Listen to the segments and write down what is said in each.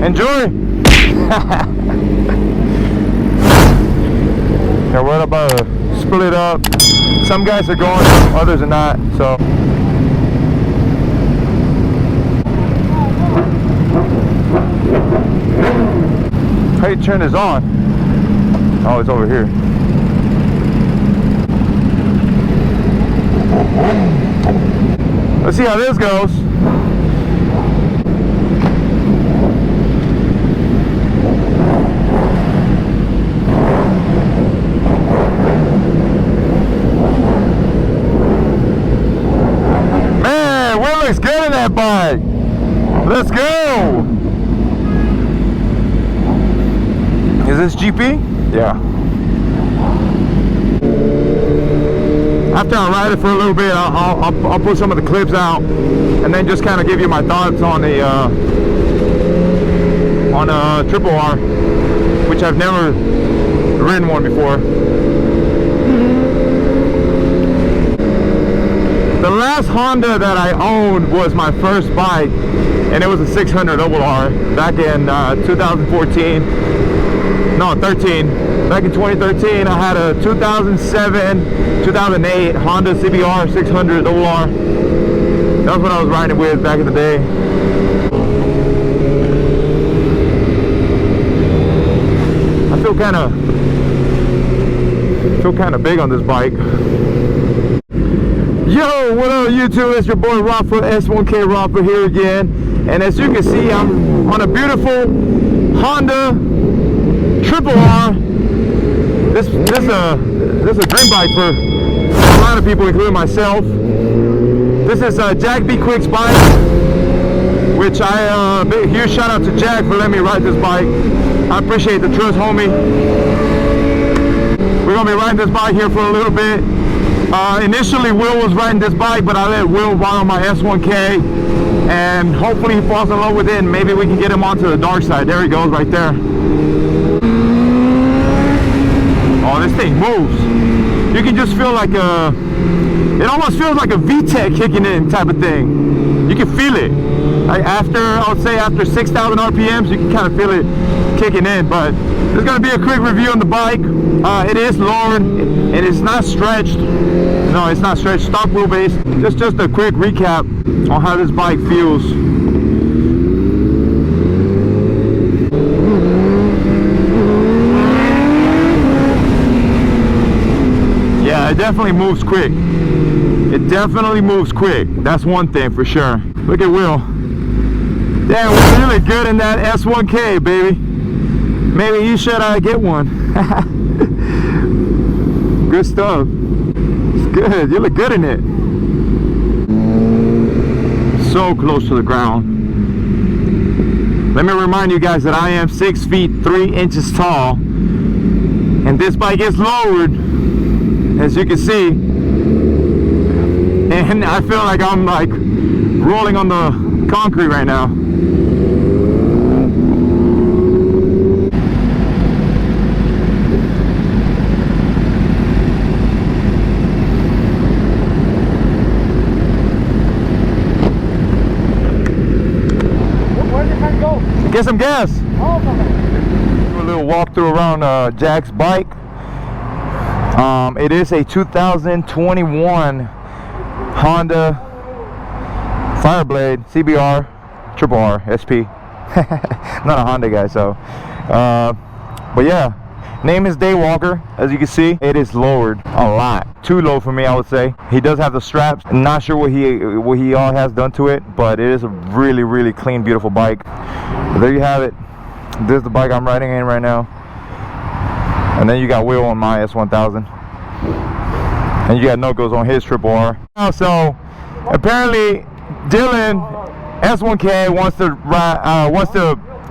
Enjoy. Yeah, we're about to split up. Some guys are going, others are not. So. How you turn this on? Oh, it's over here. Let's see how this goes. Man, Will looks good in that bike. Let's go. Is this GP? Yeah. After I ride it for a little bit, I'll put some of the clips out, and then just kind of give you my thoughts on the Triple R, which I've never ridden one before. The last Honda that I owned was my first bike, and it was a 600RR back in 2014. No, 13. Back in 2013, I had a 2007-2008 Honda CBR 600RR. That's what I was riding with back in the day. I feel kind of big on this bike. Yo, what up YouTube? It's your boy Rafa, S1K Rafa here again. And as you can see, I'm on a beautiful Honda Triple R. This is a dream bike for a lot of people, including myself. This is Jack B. Quick's bike, which big huge shout out to Jack for letting me ride this bike. I appreciate the trust, homie. We're gonna be riding this bike here for a little bit. Initially, Will was riding this bike, but I let Will borrow my S1K, and hopefully he falls in love with it, and maybe we can get him onto the dark side. There he goes, right there. Oh, this thing moves. You can just feel like it almost feels like a VTEC kicking in type of thing. You can feel it. Like I would say after 6,000 RPMs, you can kind of feel it kicking in. But there's gonna be a quick review on the bike. It is lowered. It is not stretched. No, it's not stretched. Stock wheelbase. Just a quick recap on how this bike feels. It definitely moves quick. It definitely moves quick. That's one thing for sure. Look at Will. Damn, we're really good in that S1K, baby. Maybe you should get one. Good stuff. It's good. You look good in it. So close to the ground. Let me remind you guys that I am 6 feet 3 inches tall, and this bike is lowered, as you can see, and I feel like I'm like rolling on the concrete right now. Where did I go? Get some gas. Oh, okay. Do a little walkthrough around Jack's bike. It is a 2021 Honda Fireblade CBR Triple R SP. Not a Honda guy, so but yeah, name is Daywalker. As you can see, it is lowered a lot, too low for me, I would say. He does have the straps. I'm not sure what he all has done to it, but it is a really clean, beautiful bike. But there you have it. This is the bike I'm riding in right now. And then you got Will on my S1000, and you got No-Goes on his Triple R. So apparently Dylan S1K wants to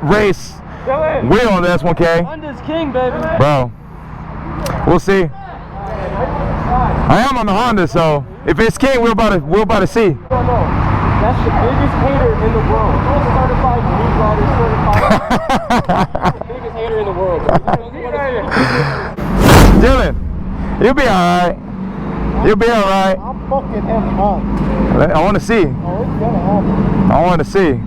race Will on the S1K. Honda's king, baby. Bro, we'll see. I am on the Honda, so if it's king, we're about to see. No, that's the biggest hater in the world. Certified meat rider, certified. The biggest hater in the world. Dylan, you'll be alright. You'll be alright. I'm fucking him up. I want to see. Oh, it's gonna happen. I want to see.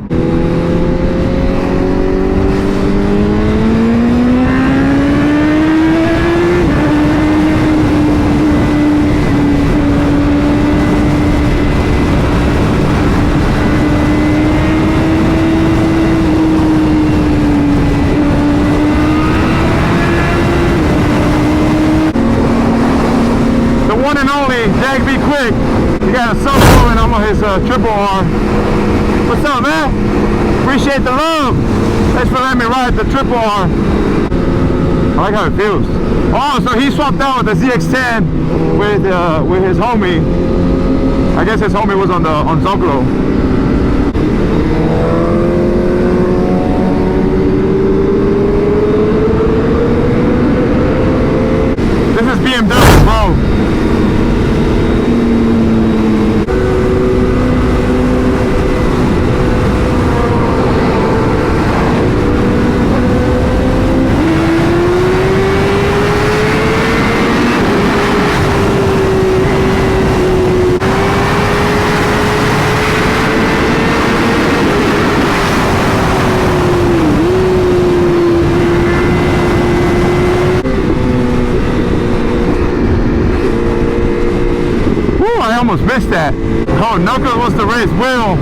his triple R. What's up, man? Appreciate the love. Thanks for letting me ride the triple R. I like how it feels. Oh, so he swapped out with the ZX-10 with his homie. I guess his homie was on Zocalo. This is BMW, bro. I almost missed that. Oh, Knuckles wants to raise Will.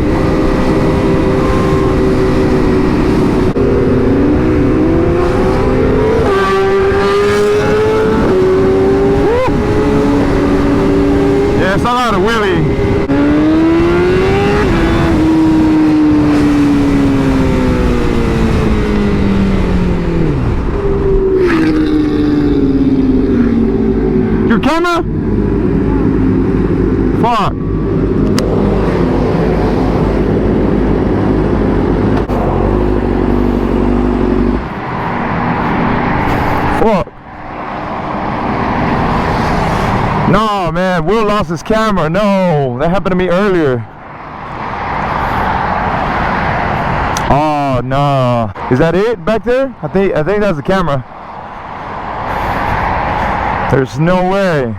Yeah, it's a lot of wheelie. Your camera? Fuck. Fuck. No, man, Will lost his camera. No, that happened to me earlier. Oh no. Is that it back there? I think that's the camera. There's no way.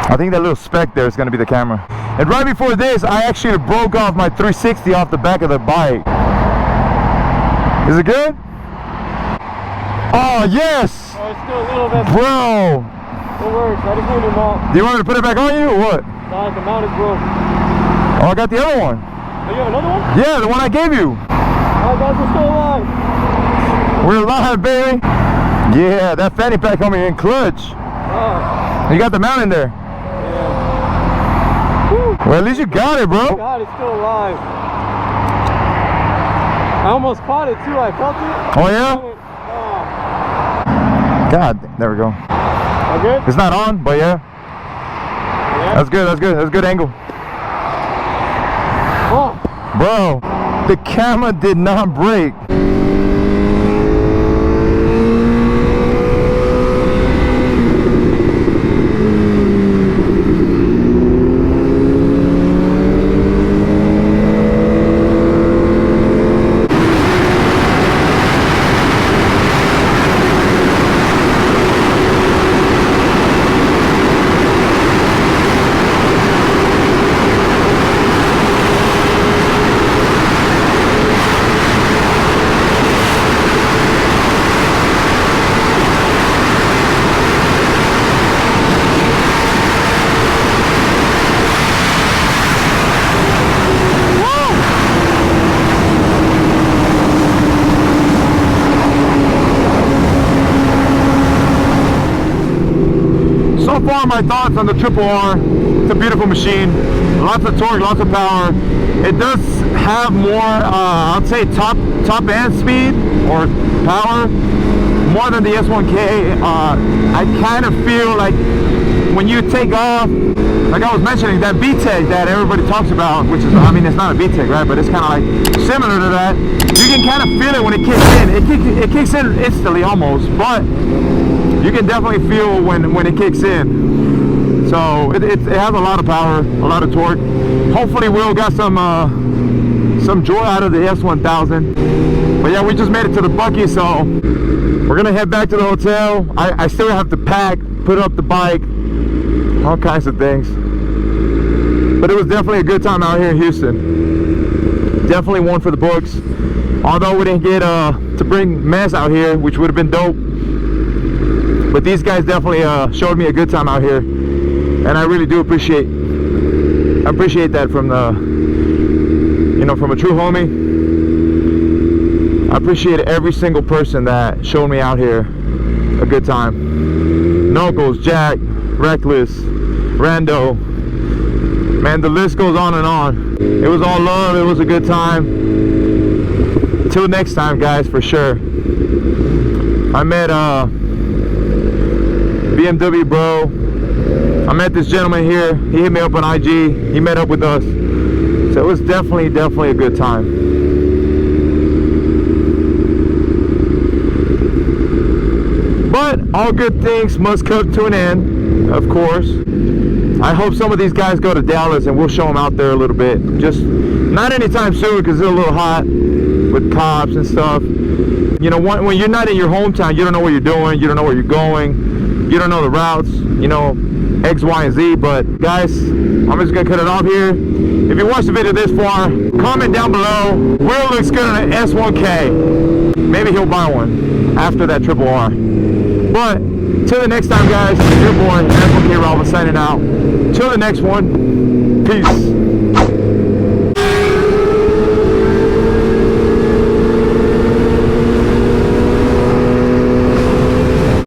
I think that little speck there is going to be the camera. And right before this, I actually broke off my 360 off the back of the bike. Is it good? Oh, yes! Oh, it's still a little bit. Bro! It works. I just need a mount. Do you want me to put it back on you or what? Nah, the mount is broke. Oh, I got the other one. Oh, you have another one? Yeah, the one I gave you. Alright guys, we're still alive. We're alive, baby. Yeah, that fanny pack coming in clutch. Oh. You got the mount in there. Well, at least you got it, bro. God, it's still alive. I almost caught it too. I felt it. Oh yeah? God, there we go. All good? It's not on, but yeah. That's good, that's good. That's a good angle. Oh. Bro, the camera did not break. So far, my thoughts on the Triple R. It's a beautiful machine. Lots of torque, lots of power. It does have more, I'd say top end speed or power, more than the S1K. I kind of feel like when you take off, like I was mentioning, that VTEC that everybody talks about, which is, I mean, it's not a VTEC, right? But it's kind of like similar to that. You can kind of feel it when it kicks in. It kicks in instantly almost, but you can definitely feel when it kicks in. So it has a lot of power, a lot of torque. Hopefully Will got some joy out of the S1000. But yeah, we just made it to the Bucky, so we're gonna head back to the hotel. I still have to pack, put up the bike, all kinds of things. But it was definitely a good time out here in Houston. Definitely one for the books. Although we didn't get to bring Mess out here, which would have been dope. But these guys definitely showed me a good time out here, and I really do appreciate that from the, from a true homie. I appreciate every single person that showed me out here a good time. Knuckles, Jack, reckless, rando. Man, the list goes on and on. It was all love. It was a good time. Till next time, guys, for sure. I met BMW bro. I met this gentleman here. He hit me up on IG. He met up with us. So it was definitely a good time. But all good things must come to an end, of course. I hope some of these guys go to Dallas and we'll show them out there a little bit. Just not anytime soon because it's a little hot with cops and stuff. You know, when you're not in your hometown, you don't know what you're doing, you don't know where you're going, you don't know the routes, you know, X, Y, and Z. But guys, I'm just gonna cut it off here. If you watched the video this far, comment down below. Will looks good on an S1K. Maybe he'll buy one after that triple R. But till the next time, guys, your boy S1K Rob signing out. Till the next one, peace.